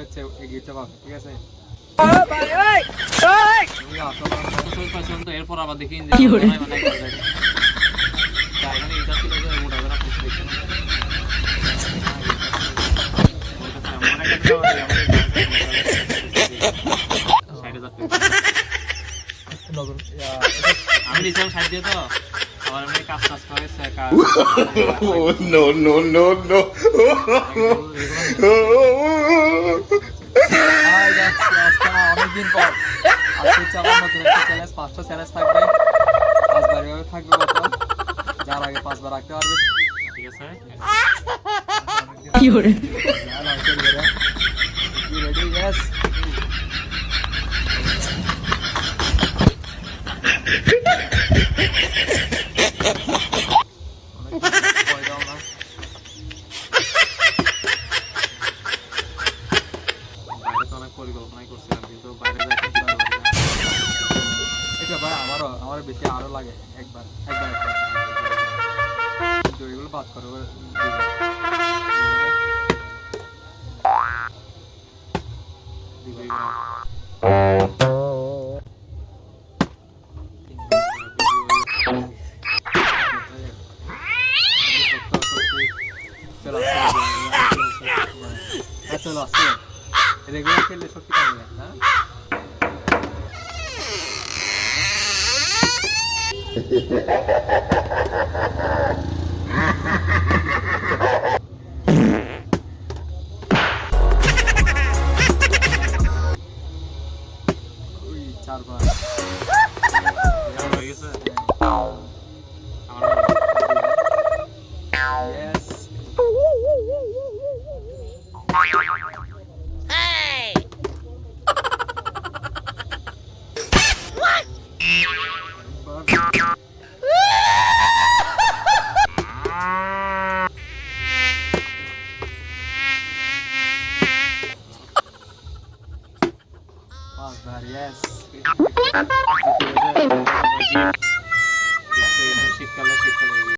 হচ্ছে এগিয়ে পাবে, ঠিক আছে? এরপর আবার দেখি আমি নিচে সাইড দিয়ে তো আবার এমনি কাজ টাজ করে No, no, no, no. অনেকদিন পর আজকে চালার নতুন একটা চ্যালেঞ্জ, 5টা চ্যালেঞ্জ থাকবে, 5বার এভাবে থাকবে কত, যার আগে 5বার রাখতে পারবে, ঠিক আছে। কি করে রেডি? ইয়েস। বাইরে তো অনেক পরিকল্পনাই করছিলাম কিন্তু বাইরে যাই এটা ভাই আমারও বেশি আরো লাগে, একবার কিন্তু এগুলো বাদ করো চলো আসছে রেগুলার খেললে শক্তি কমে যায় না? ওই 4বার হয়ে গেছে। ইয়েস। শীতকালে